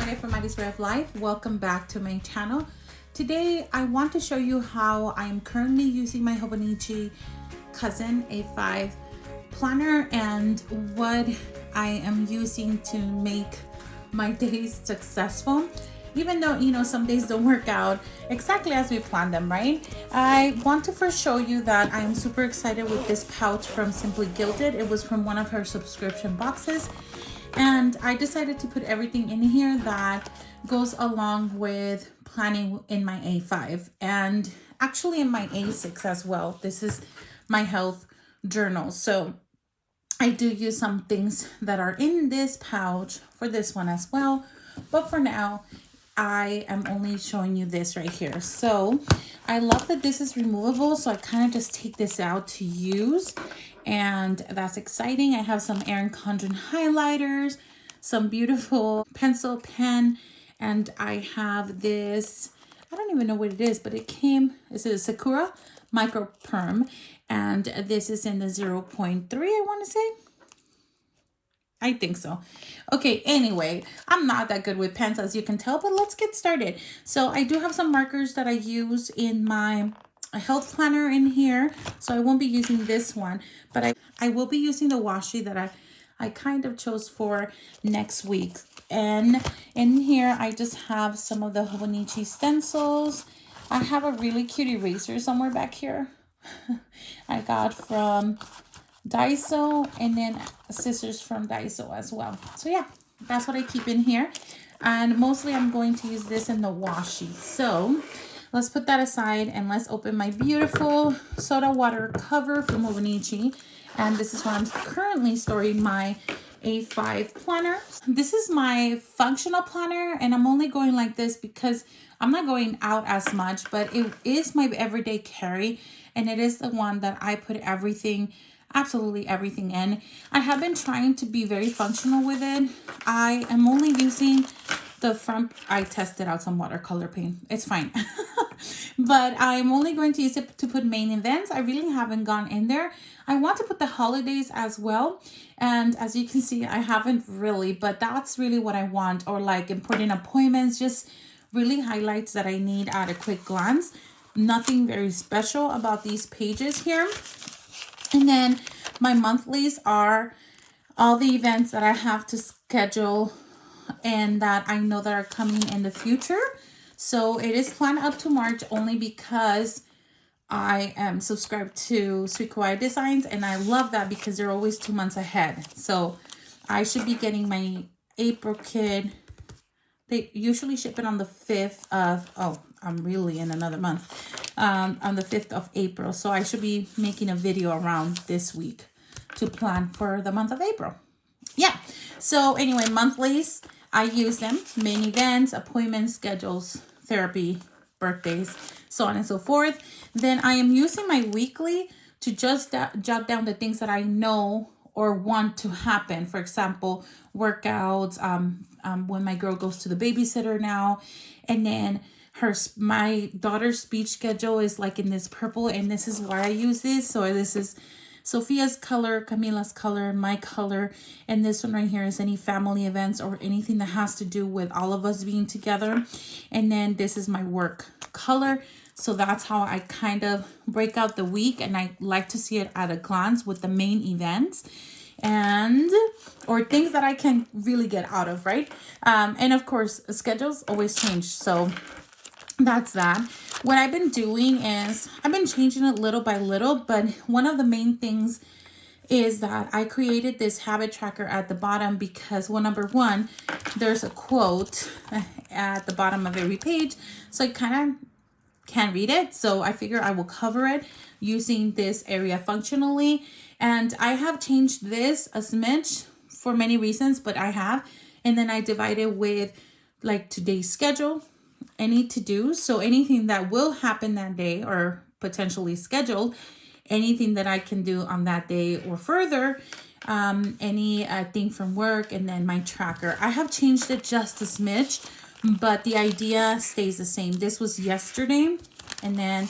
Mari from Mariswayoflife. Welcome back to my channel. Today I want to show you how I am currently using my Hobonichi Cousin A5 planner and what I am using to make my days successful. Even though, you know, some days don't work out exactly as we planned them, right? I want to first show you that I am super excited with this pouch from Simply Gilded. It was from one of her subscription boxes. And I decided to put everything in here that goes along with planning in my A5 and actually in my A6 as well. This is my health journal. So I do use some things that are in this pouch for this one as well. But for now, I am only showing you this right here. So I love that this is removable. So I kind of just take this out to use. And that's exciting. I have some Erin Condren highlighters, some beautiful pencil pen, and I have this, I don't even know what it is, but it came, this is a Sakura Micro Perm, and this is in the 0.3, I want to say. I think so. Okay, anyway, I'm not that good with pens as you can tell, but let's get started. So I do have some markers that I use in my health planner in here, so I won't be using this one, but I will be using the washi that I kind of chose for next week. And in here I just have some of the Hobonichi stencils. I have a really cute eraser somewhere back here I got from Daiso, and then scissors from Daiso as well. So yeah, that's what I keep in here, and mostly I'm going to use this in the washi. So let's put that aside and let's open my beautiful soda water cover from Hobonichi. And this is where I'm currently storing my A5 planner. This is my functional planner, and I'm only going like this because I'm not going out as much, but it is my everyday carry, and it is the one that I put everything, absolutely everything in. I have been trying to be very functional with it. I am only using the front. I tested out some watercolor paint. It's fine. But I'm only going to use it to put main events. I really haven't gone in there. I want to put the holidays as well. And as you can see, I haven't really, but that's really what I want. Or like important appointments, just really highlights that I need at a quick glance. Nothing very special about these pages here. And then my monthlies are all the events that I have to schedule and that I know that are coming in the future. So it is planned up to March only because I am subscribed to SweetTPlans, and I love that because they're always 2 months ahead. So I should be getting my April kit. They usually ship it on the 5th of, oh, I'm really in another month, on the 5th of April. So I should be making a video around this week to plan for the month of April. Yeah, so anyway, monthlies, I use them, main events, appointments, schedules, therapy, birthdays, so on and so forth. Then I am using my weekly to just jot down the things that I know or want to happen. For example, workouts, when my girl goes to the babysitter now, and then my daughter's speech schedule is like in this purple, and this is why I use this. So this is Sophia's color, Camila's color, my color, and this one right here is any family events or anything that has to do with all of us being together. And then this is my work color. So that's how I kind of break out the week, and I like to see it at a glance with the main events and or things that I can really get out of, right? And of course, schedules always change. So that's that. What I've been doing is I've been changing it little by little, but one of the main things is that I created this habit tracker at the bottom because, well, number one, there's a quote at the bottom of every page, so I kind of can't read it. So I figure I will cover it using this area functionally. And I have changed this a smidge for many reasons, but I have. And then I divide it with like today's schedule, any to-do, so anything that will happen that day or potentially scheduled, anything that I can do on that day or further, any thing from work, and then my tracker. I have changed it just a smidge, but the idea stays the same. This was yesterday, and then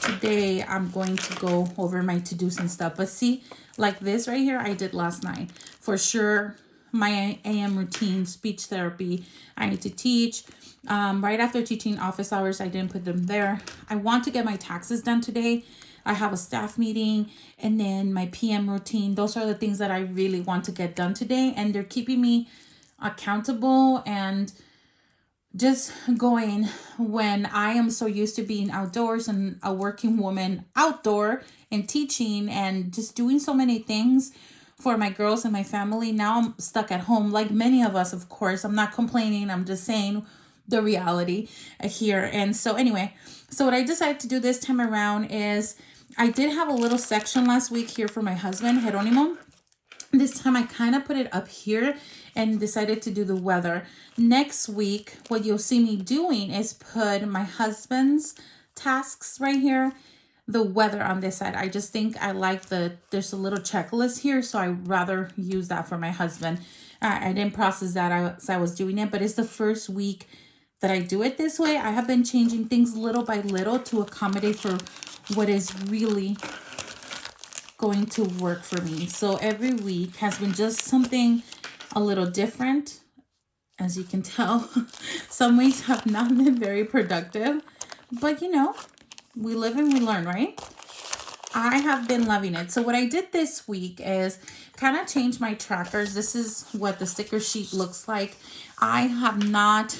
today I'm going to go over my to-dos and stuff. But see, like this right here, I did last night. For sure, my AM routine, speech therapy. I need to teach. Right after teaching office hours, I didn't put them there. I want to get my taxes done today. I have a staff meeting, and then my PM routine. Those are the things that I really want to get done today, and they're keeping me accountable and just going when I am so used to being outdoors and a working woman outdoor and teaching and just doing so many things for my girls and my family. Now I'm stuck at home, like many of us, of course. I'm not complaining. I'm just saying the reality here. And so anyway, so what I decided to do this time around is I did have a little section last week here for my husband, Jeronimo. This time I kind of put it up here and decided to do the weather. Next week, what you'll see me doing is put my husband's tasks right here, the weather on this side. I just think I like there's a little checklist here, so I'd rather use that for my husband. I didn't process that as I was doing it, but it's the first week that I do it this way. I have been changing things little by little to accommodate for what is really going to work for me. So every week has been just something a little different. As you can tell, some weeks have not been very productive, but you know, we live and we learn, right? I have been loving it. So what I did this week is kind of change my trackers. This is what the sticker sheet looks like. I have not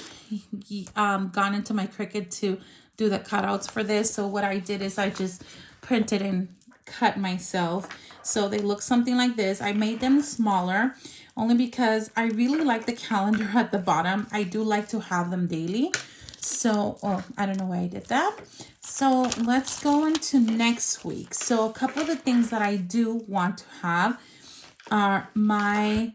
gone into my Cricut to do the cutouts for this. So what I did is I just printed and cut myself, so they look something like this. I made them smaller only because I really like the calendar at the bottom. I do like to have them daily. So I don't know why I did that. So let's go into next week. So a couple of the things that I do want to have are my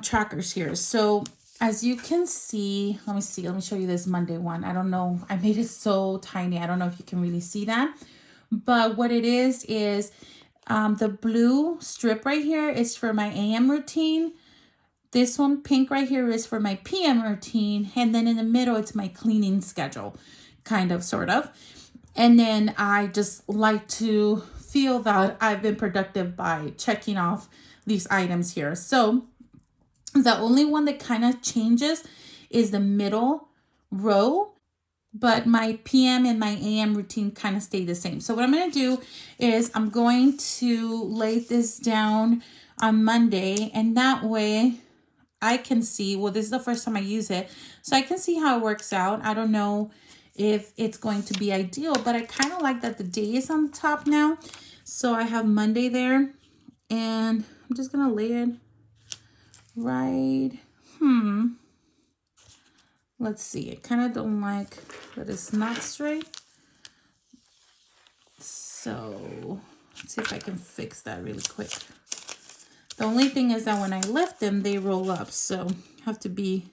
trackers here. So as you can see, let me show you this Monday one. I don't know, I made it so tiny. I don't know if you can really see that. But what it is the blue strip right here is for my AM routine. This one, pink right here, is for my PM routine. And then in the middle, it's my cleaning schedule, kind of, sort of. And then I just like to feel that I've been productive by checking off these items here. So the only one that kind of changes is the middle row. But my PM and my AM routine kind of stay the same. So what I'm going to do is I'm going to lay this down on Monday, and that way I can see, well, this is the first time I use it, so I can see how it works out. I don't know if it's going to be ideal, but I kind of like that the day is on the top now. So I have Monday there, and I'm just going to lay it right, let's see. I kind of don't like that it's not straight. So let's see if I can fix that really quick. The only thing is that when I lift them, they roll up. So I have to be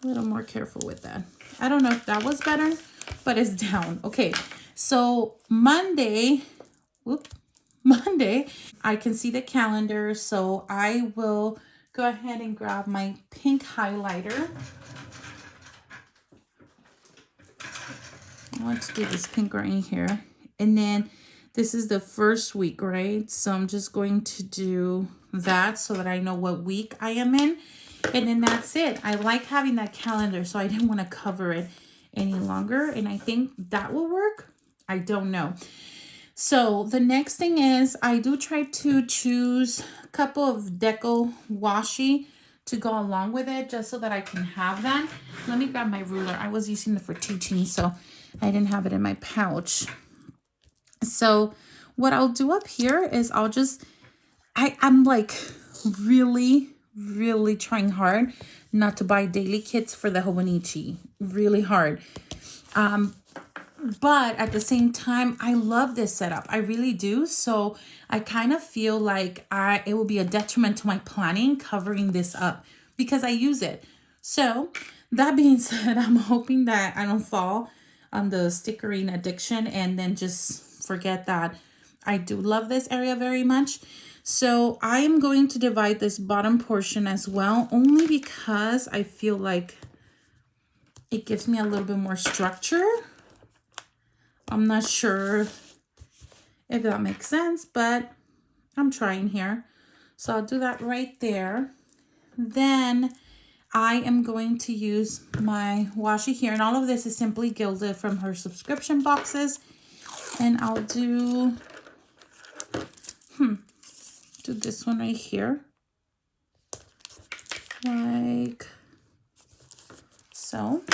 a little more careful with that. I don't know if that was better, but it's down. Okay, so Monday, I can see the calendar. So I will go ahead and grab my pink highlighter. I want to do this pink right here. And then this is the first week, right? So I'm just going to do that so that I know what week I am in. And then that's it. I like having that calendar, so I didn't want to cover it any longer. And I think that will work. I don't know. So the next thing is I do try to choose a couple of deco washi to go along with it, just so that I can have that. Let me grab my ruler. I was using it for teaching, so I didn't have it in my pouch. So what I'll do up here is I'll just, I'm like really trying hard not to buy daily kits for the Hobonichi. Really hard. But at the same time, I love this setup. I really do. So I kind of feel like it will be a detriment to my planning covering this up because I use it. So that being said, I'm hoping that I don't fall on the stickering addiction and then just forget that I do love this area very much. So I am going to divide this bottom portion as well, only because I feel like it gives me a little bit more structure. I'm not sure if that makes sense, but I'm trying here. So I'll do that right there. Then I am going to use my washi here, and all of this is simply gilded from her subscription boxes. And I'll do this one right here, like so.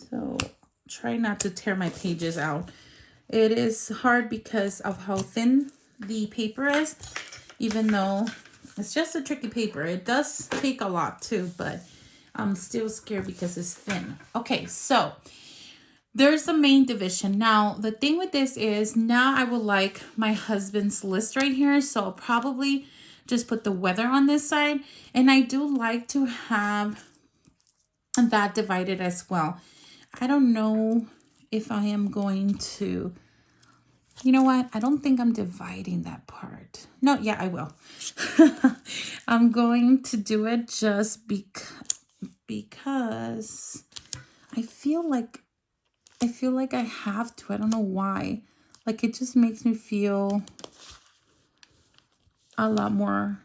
So try not to tear my pages out. It is hard because of how thin the paper is, even though it's just a tricky paper. It does take a lot too, but I'm still scared because it's thin. Okay, so there's the main division. Now, the thing with this is now I would like my husband's list right here. So I'll probably just put the weather on this side. And I do like to have that divided as well. I don't know if I am going to, you know what? I don't think I'm dividing that part. No, yeah, I will. I'm going to do it just because I feel like I have to. I don't know why. Like, it just makes me feel a lot more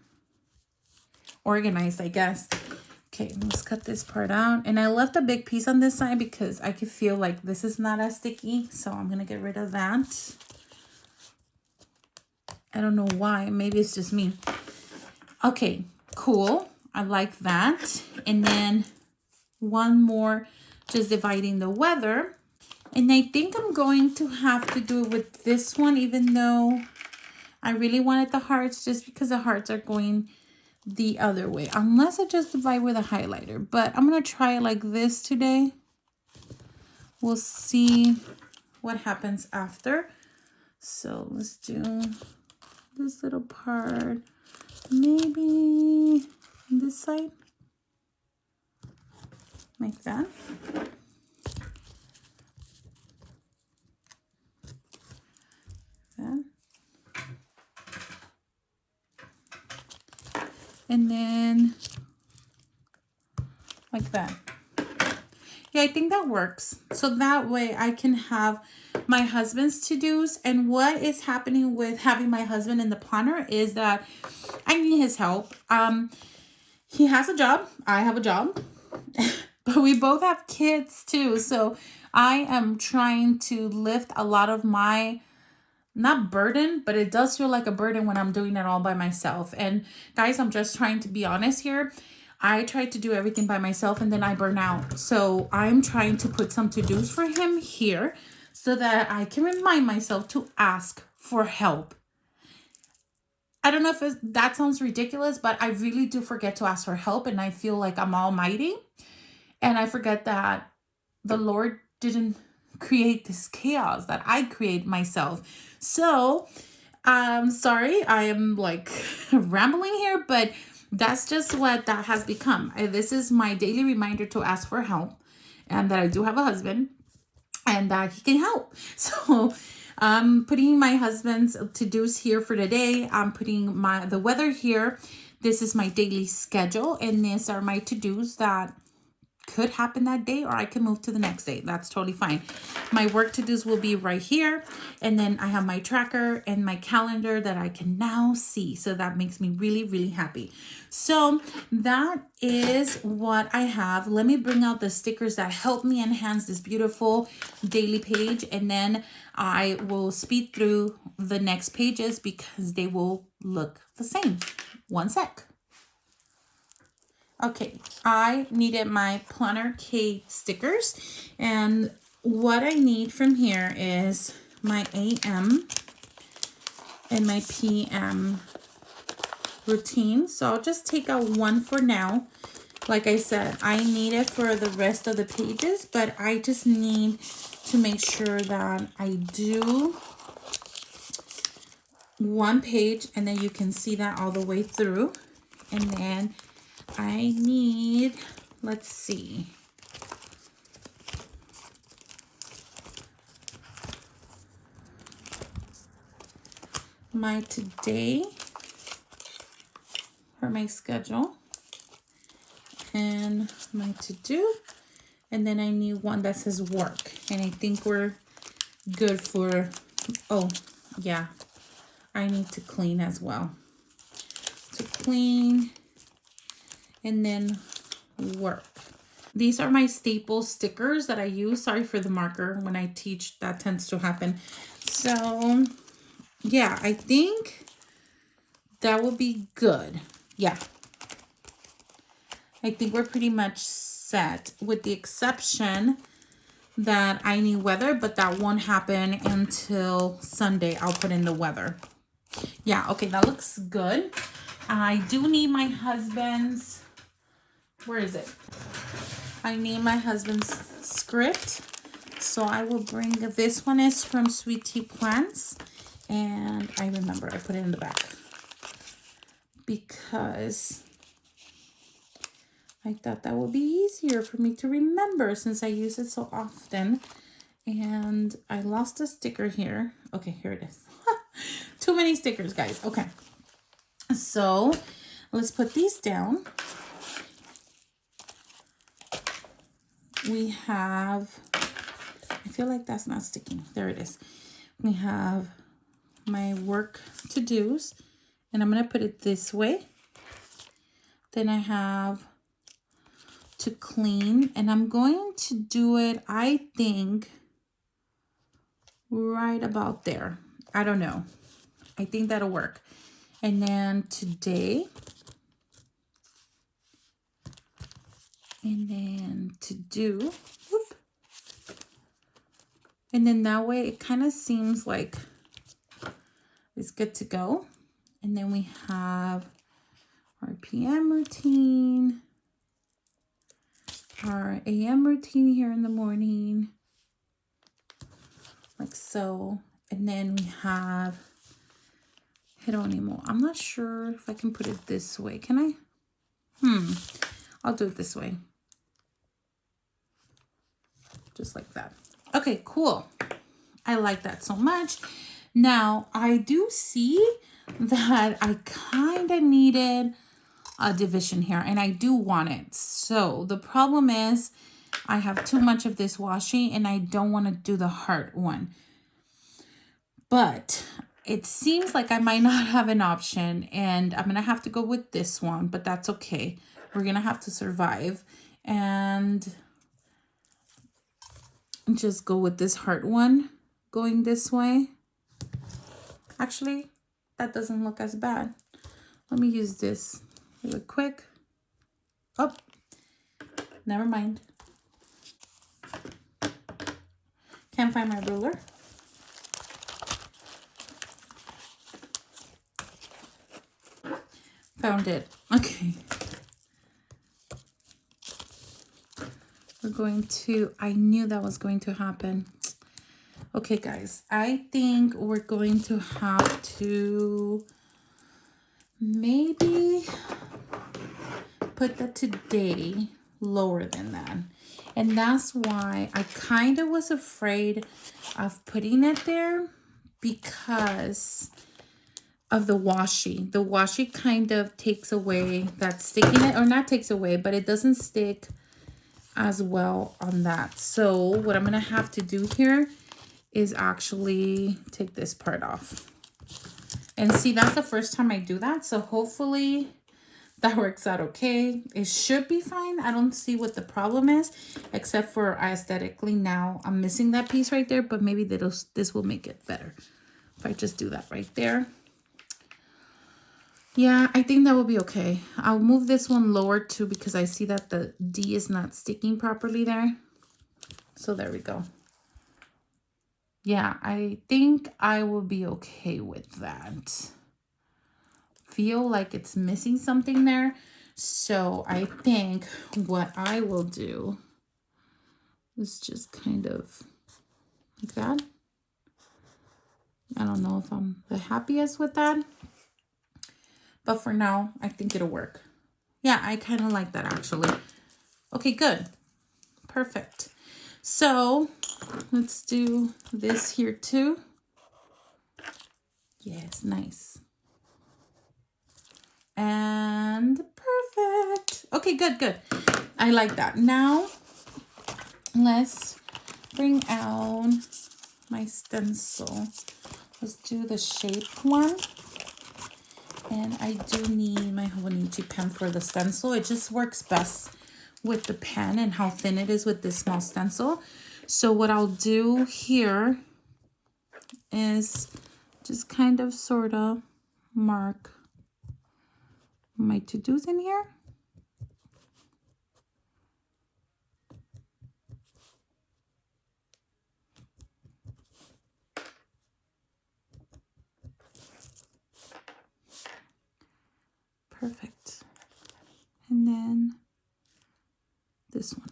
organized, I guess. Okay, let's cut this part out. And I left a big piece on this side because I could feel like this is not as sticky. So I'm going to get rid of that. I don't know why. Maybe it's just me. Okay, cool. I like that. And then one more, just dividing the weather. And I think I'm going to have to do it with this one, even though I really wanted the hearts, just because the hearts are going the other way. Unless I just divide with a highlighter. But I'm going to try it like this today. We'll see what happens after. So let's do this little part. Maybe this side. Like that. And then like that. Yeah, I think that works. So that way I can have my husband's to-dos. And what is happening with having my husband in the planner is that I need his help. He has a job. I have a job. But we both have kids too. So I am trying to lift a lot of my, not burden, but it does feel like a burden when I'm doing it all by myself. And guys, I'm just trying to be honest here. I try to do everything by myself and then I burn out. So I'm trying to put some to-dos for him here so that I can remind myself to ask for help. I don't know if that sounds ridiculous, but I really do forget to ask for help. And I feel like I'm almighty. And I forget that the Lord didn't create this chaos, that I create myself. So, sorry, I am like rambling here, but that's just what that has become. This is my daily reminder to ask for help, and that I do have a husband and that he can help. So I'm putting my husband's to-dos here for today. I'm putting the weather here. This is my daily schedule, and these are my to-dos that could happen that day, or I can move to the next day. That's totally fine. My work to-dos will be right here. And then I have my tracker and my calendar that I can now see. So that makes me really, really happy. So that is what I have. Let me bring out the stickers that help me enhance this beautiful daily page. And then I will speed through the next pages because they will look the same. One sec. Okay, I needed my PlannerKate stickers, and what I need from here is my AM and my PM routine. So I'll just take out one for now. Like I said, I need it for the rest of the pages, but I just need to make sure that I do one page, and then you can see that all the way through. And then I need, let's see, my today for my schedule and my to-do, and then I need one that says work, and I think we're good for, oh yeah, I need to clean as well. To clean and then work. These are my staple stickers that I use. Sorry for the marker. When I teach, that tends to happen. So yeah, I think that will be good. Yeah. I think we're pretty much set, with the exception that I need weather, but that won't happen until Sunday. I'll put in the weather. Yeah, okay, that looks good. I do need my husband's, where is it? I need my husband's script. So I will bring, this one is from SweetTPlans. And I remember I put it in the back because I thought that would be easier for me to remember since I use it so often. And I lost a sticker here. Okay, here it is. Too many stickers, guys. Okay. So let's put these down. We have, I feel like that's not sticking. There it is. We have my work to-dos, and I'm going to put it this way. Then I have to clean, and I'm going to do it, I think, right about there. I don't know. I think that'll work. And then today, and then to do, whoop. And then that way it kind of seems like it's good to go. And then we have our PM routine, our AM routine here in the morning, like so. And then we have Geronimo. I'm not sure if I can put it this way. Can I? I'll do it this way. Just like that. Okay, cool. I like that so much. Now, I do see that I kind of needed a division here, and I do want it. So the problem is I have too much of this washi, and I don't want to do the heart one. But it seems like I might not have an option, and I'm going to have to go with this one, but that's okay. We're going to have to survive and just go with this heart one going this way. Actually, that doesn't look as bad. Let me use this really quick. Oh, never mind. Can't find my ruler. Found it. Okay. We're going to, I knew that was going to happen. Okay, guys, I think we're going to have to maybe put the today lower than that. And that's why I kind of was afraid of putting it there, because of the washi. The washi kind of takes away that stickiness, or not takes away, but it doesn't stick as well on that. So what I'm going to have to do here is actually take this part off. And see, that's the first time I do that. So hopefully that works out okay. It should be fine. I don't see what the problem is, except for aesthetically now I'm missing that piece right there, but maybe this will make it better if I just do that right there. Yeah, I think that will be okay. I'll move this one lower too, because I see that the D is not sticking properly there. So there we go. Yeah, I think I will be okay with that. Feel like it's missing something there. So I think what I will do is just kind of like that. I don't know if I'm the happiest with that, but for now, I think it'll work. Yeah, I kind of like that actually. Okay, good. Perfect. So let's do this here too. Yes, nice. And perfect. Okay, good, good. I like that. Now, let's bring out my stencil. Let's do the shaped one. And I do need my Hobonichi pen for the stencil. It just works best with the pen and how thin it is with this small stencil. So what I'll do here is just kind of sort of mark my to-dos in here. Perfect. And then this one.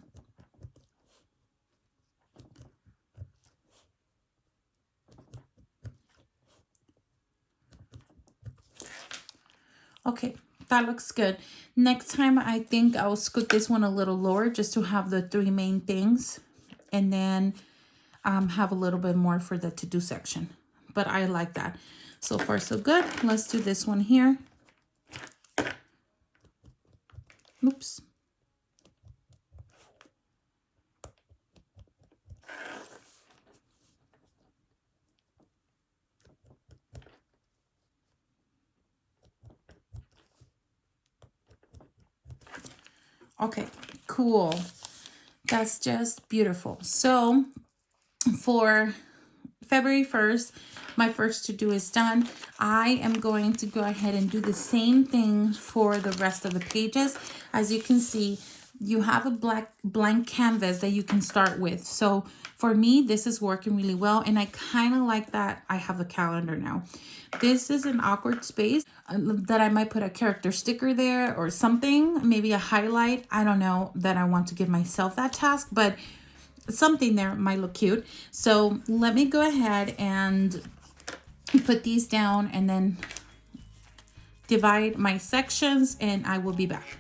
Okay, that looks good. Next time, I think I'll scoot this one a little lower just to have the 3 main things, and then have a little bit more for the to-do section. But I like that. So far, so good. Let's do this one here. Oops. Okay, cool. That's just beautiful. So for February 1st, my first to-do is done. I am going to go ahead and do the same thing for the rest of the pages. As you can see, you have a blank canvas that you can start with. So for me, this is working really well, and I kind of like that I have a calendar now. This is an awkward space that I might put a character sticker there or something, maybe a highlight. I don't know that I want to give myself that task, but something there might look cute. So let me go ahead and put these down and then divide my sections, and I will be back.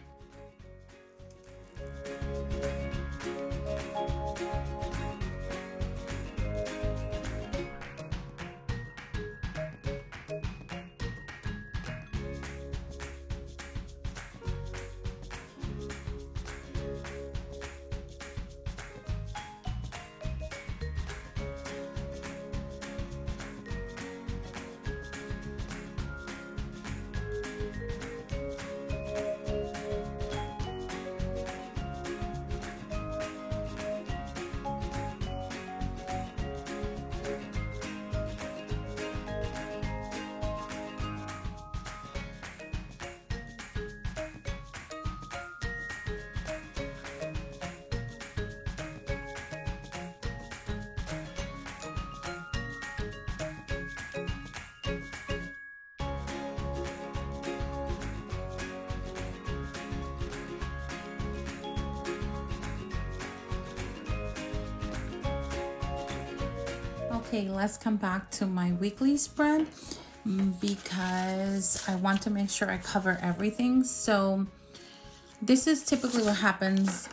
Okay, let's come back to my weekly spread because I want to make sure I cover everything. So this is typically what happens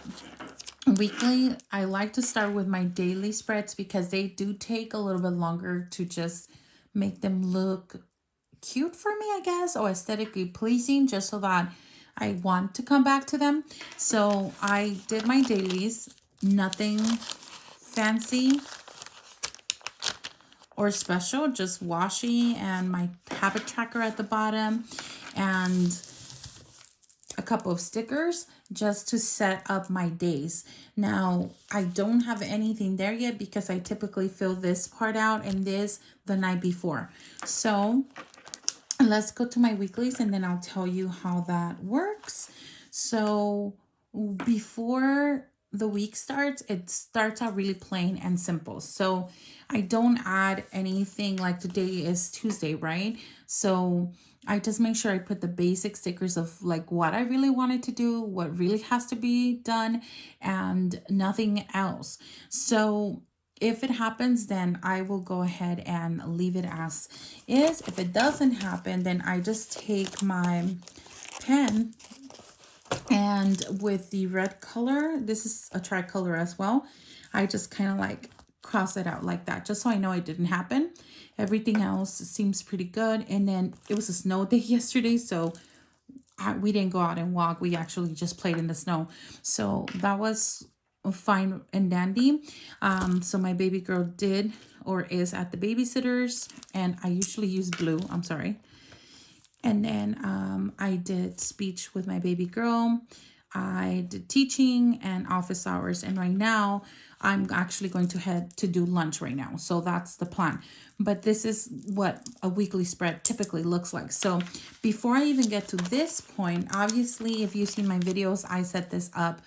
weekly. I like to start with my daily spreads because they do take a little bit longer to just make them look cute for me, I guess, or aesthetically pleasing, just so that I want to come back to them. So I did my dailies, nothing fancy or special, just washi and my habit tracker at the bottom and a couple of stickers just to set up my days. Now, I don't have anything there yet because I typically fill this part out and this the night before. So let's go to my weeklies and then I'll tell you how that works. So before the week starts, it starts out really plain and simple. So I don't add anything, like today is Tuesday, right? So I just make sure I put the basic stickers of like what I really wanted to do, what really has to be done, and nothing else. So if it happens, then I will go ahead and leave it as is. If it doesn't happen, then I just take my pen and with the red color, this is a tricolor as well, I just kind of like cross it out like that, just so I know it didn't happen. Everything else seems pretty good. And then it was a snow day yesterday, so we didn't go out and walk. We actually just played in the snow. So that was fine and dandy. So my baby girl did or is at the babysitter's, and I usually use blue. I'm sorry. And then I did speech with my baby girl. I did teaching and office hours. And right now I'm actually going to head to do lunch right now. So that's the plan. But this is what a weekly spread typically looks like. So before I even get to this point, obviously, if you've seen my videos, I set this up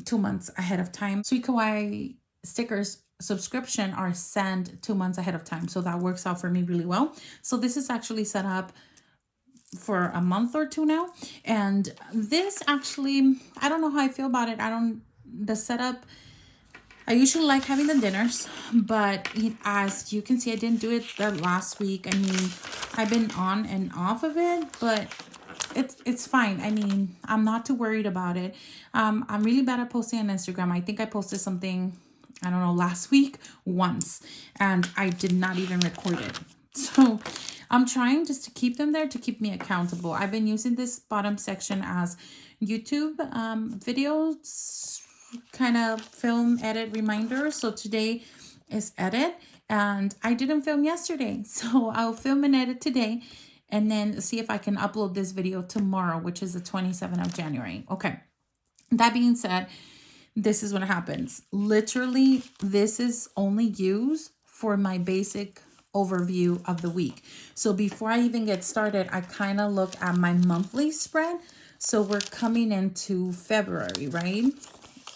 2 months ahead of time. Sweet Kawaii stickers subscription are sent 2 months ahead of time. So that works out for me really well. So this is actually set up for a month or two now. And this actually, I don't know how I feel about it. The setup, I usually like having the dinners, but as you can see, I didn't do it the last week. I mean, I've been on and off of it, but it's fine. I mean, I'm not too worried about it. I'm really bad at posting on Instagram. I think I posted something, I don't know, last week once, and I did not even record it. So I'm trying just to keep them there to keep me accountable. I've been using this bottom section as YouTube videos, kind of film edit reminders. So today is edit, and I didn't film yesterday. So I'll film and edit today, and then see if I can upload this video tomorrow, which is the 27th of January. Okay. That being said, this is what happens. Literally, this is only used for my basic overview of the week. So before I even get started, I kind of look at my monthly spread. So we're coming into February, right?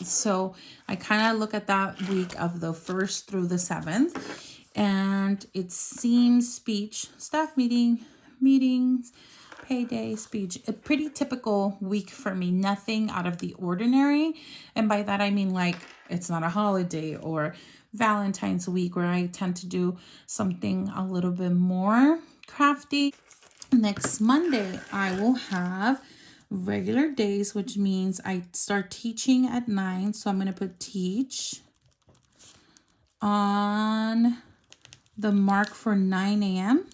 So I kind of look at that week of the 1st through the 7th, and it seems speech, staff meetings, payday, speech, a pretty typical week for me, nothing out of the ordinary. And by that, I mean, like, it's not a holiday or Valentine's week where I tend to do something a little bit more crafty. Next Monday, I will have regular days, which means I start teaching at 9. So I'm going to put teach on the mark for 9 a.m.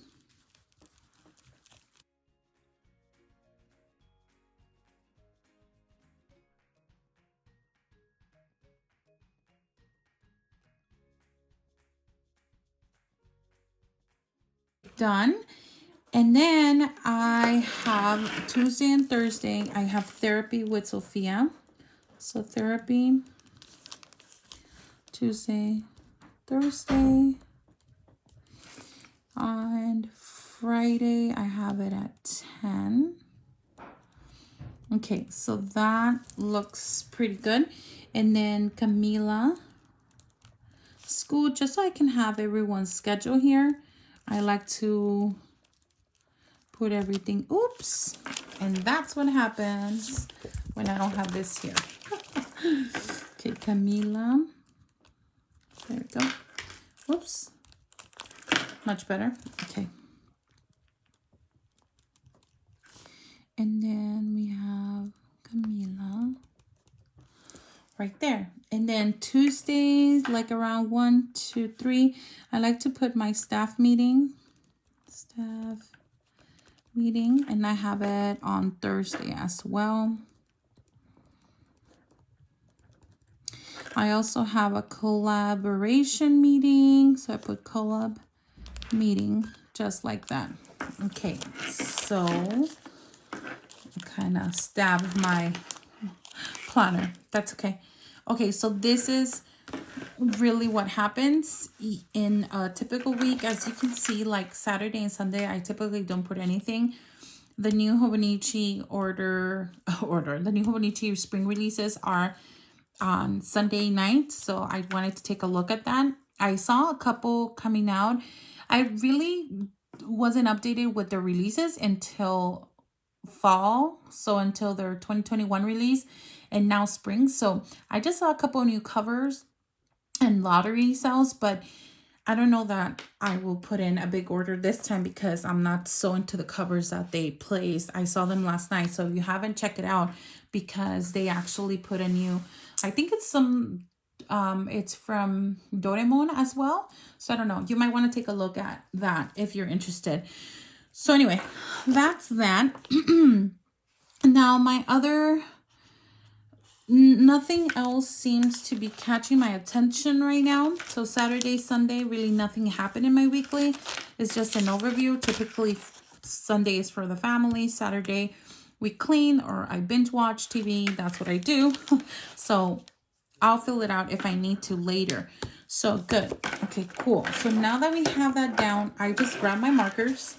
Done. And then I have Tuesday and Thursday, I have therapy with Sophia. So therapy, Tuesday, Thursday. On Friday, I have it at 10. Okay, so that looks pretty good. And then Camila, school, just so I can have everyone's schedule here. I like to put everything, oops, and that's what happens when I don't have this here. Okay, Camila, there we go. Whoops, much better. Okay. And then we have Camila right there. And then Tuesdays, like around 1, 2, 3, I like to put my staff meeting, and I have it on Thursday as well. I also have a collaboration meeting, so I put collab meeting just like that. Okay, so I kind of stabbed my planner. That's okay. Okay, so this is really what happens in a typical week. As you can see, like Saturday and Sunday, I typically don't put anything. The new Hobonichi the new Hobonichi spring releases are on Sunday night, so I wanted to take a look at that. I saw a couple coming out. I really wasn't updated with the releases until fall, so until their 2021 release, and now spring. So I just saw a couple of new covers and lottery sales, but I don't know that I will put in a big order this time because I'm not so into the covers that they placed. I saw them last night, so if you haven't checked it out, because they actually put a new, I think it's some, it's from Doraemon as well. So I don't know. You might want to take a look at that if you're interested. So anyway, that's that. Now my other nothing else seems to be catching my attention right now. So Saturday, Sunday, really nothing happened in my weekly. It's just an overview. Typically Sunday is for the family. Saturday we clean or I binge watch TV. That's what I do. So I'll fill it out if I need to later. So good. Okay, cool. So now that we have that down, I just grab my markers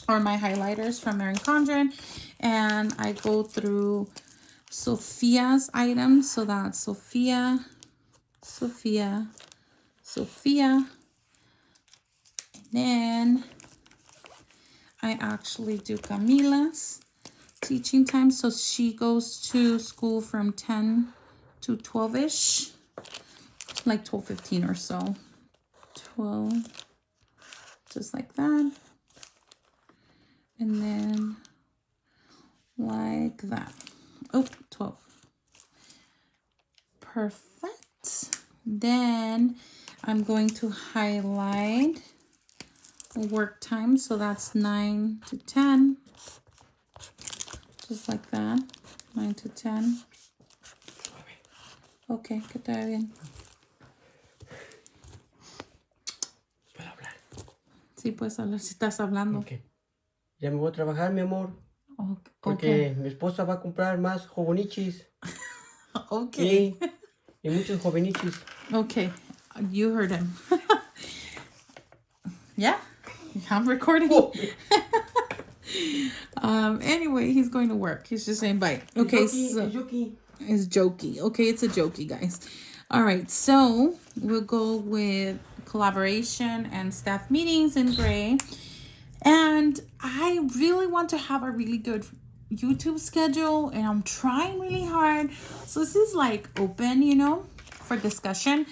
or my highlighters from Erin Condren, and I go through Sophia's items. So that's Sophia, Sophia, Sophia. And then I actually do Camila's teaching time. So she goes to school from 10 to 12-ish, like 12:15 or so. 12, just like that. And then like that. Oh, 12. Perfect. Then I'm going to highlight work time. So that's 9 to 10. Just like that. 9 to 10. Okay, que te vaya bien. ¿Puedo hablar? Sí, puedes hablar si estás hablando. Okay. Ya me voy a trabajar, mi amor. Okay. Porque mi esposa va a comprar más Hobonichis. Okay. Y muchos Hobonichis. Okay, you heard him. Yeah, I'm recording. Oh. Anyway, he's going to work. He's just saying bye. Okay, It's jokey. Okay, it's a jokey, guys. All right, so we'll go with collaboration and staff meetings in gray. And I really want to have a really good YouTube schedule, and I'm trying really hard. So this is like open, you know, for discussion.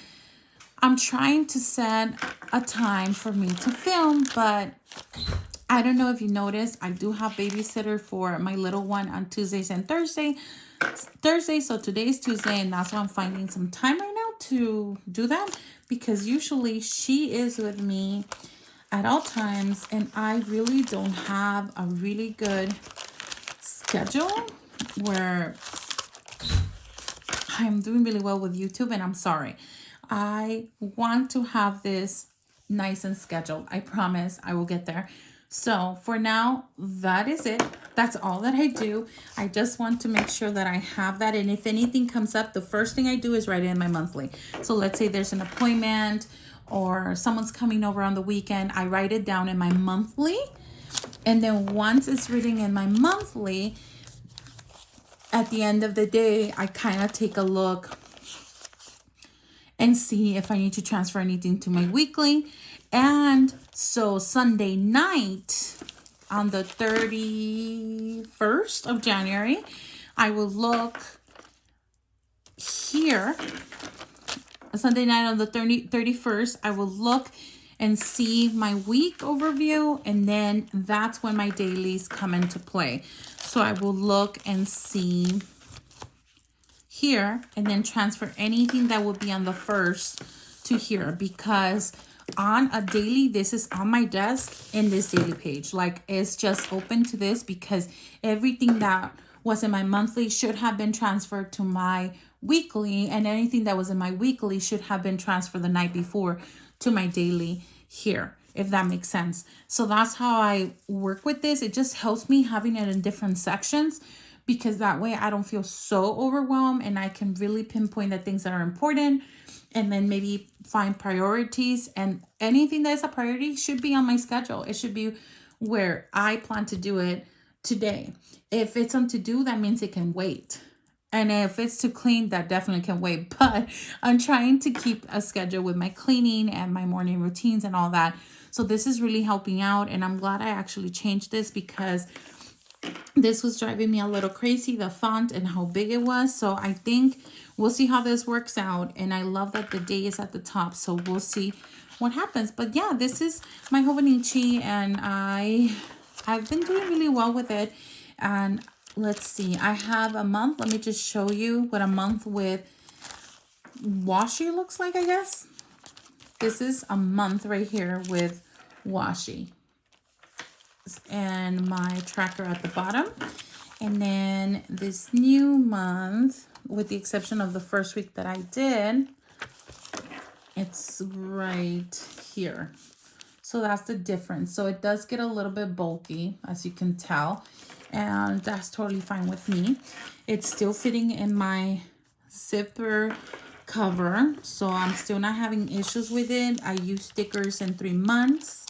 I'm trying to set a time for me to film, but I don't know if you noticed, I do have babysitter for my little one on Tuesdays and Thursdays. So today's Tuesday, and that's why I'm finding some time right now to do that, because usually she is with me at all times, and I really don't have a really good schedule where I'm doing really well with YouTube, and I'm sorry. I want to have this nice and scheduled. I promise I will get there. So for now, that is it. That's all that I do. I just want to make sure that I have that. And if anything comes up, the first thing I do is write it in my monthly. So let's say there's an appointment or someone's coming over on the weekend. I write it down in my monthly. And then once it's written in my monthly, at the end of the day, I kind of take a look and see if I need to transfer anything to my weekly. And so Sunday night on the 31st of January, I will look here. Sunday night on the 31st, I will look and see my week overview, and then that's when my dailies come into play. So I will look and see here and then transfer anything that would be on the first to here, because on a daily, this is on my desk in this daily page. Like, it's just open to this because everything that was in my monthly should have been transferred to my weekly, and anything that was in my weekly should have been transferred the night before to my daily here, if that makes sense. So that's how I work with this. It just helps me having it in different sections, because that way I don't feel so overwhelmed, and I can really pinpoint the things that are important, and then maybe find priorities, and anything that is a priority should be on my schedule. It should be where I plan to do it today. If it's on to do, that means it can wait. And if it's to clean, that definitely can wait. But I'm trying to keep a schedule with my cleaning and my morning routines and all that. So this is really helping out, and I'm glad I actually changed this, because this was driving me a little crazy, the font and how big it was. So I think we'll see how this works out. And I love that the day is at the top. So we'll see what happens. But yeah, this is my Hobonichi, and I've been doing really well with it. And let's see, I have a month. Let me just show you what a month with washi looks like, I guess. This is a month right here with washi. And my tracker at the bottom. And then this new month, with the exception of the first week that I did, it's right here. So that's the difference. So it does get a little bit bulky, as you can tell, and that's totally fine with me. It's still fitting in my zipper cover, so I'm still not having issues with it. I use stickers in 3 months.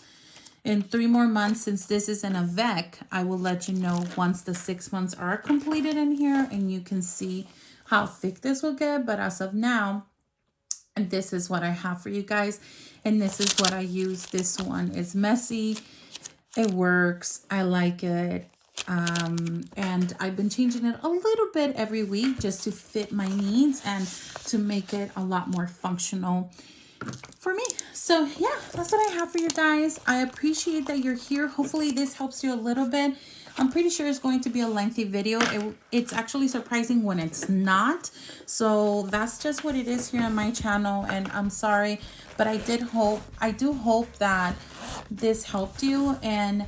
In 3 more months, since this is an avec, I will let you know once the 6 months are completed in here, and you can see how thick this will get. But as of now, and this is what I have for you guys, and this is what I use. This one is messy, it works, I like it, and I've been changing it a little bit every week just to fit my needs and to make it a lot more functional for me. So yeah, that's what I have for you guys. I appreciate that you're here. Hopefully this helps you a little bit. I'm pretty sure it's going to be a lengthy video. It's actually surprising when it's not. So that's just what it is here on my channel, and I'm sorry, but I do hope that this helped you and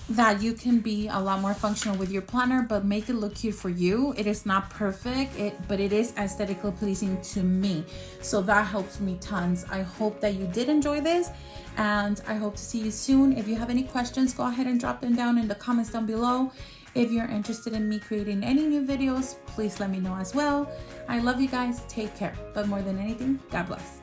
that you can be a lot more functional with your planner, but make it look cute for you. It is not perfect, but it is aesthetically pleasing to me. So that helps me tons. I hope that you did enjoy this, and I hope to see you soon. If you have any questions, go ahead and drop them down in the comments down below. If you're interested in me creating any new videos, please let me know as well. I love you guys. Take care. But more than anything, God bless.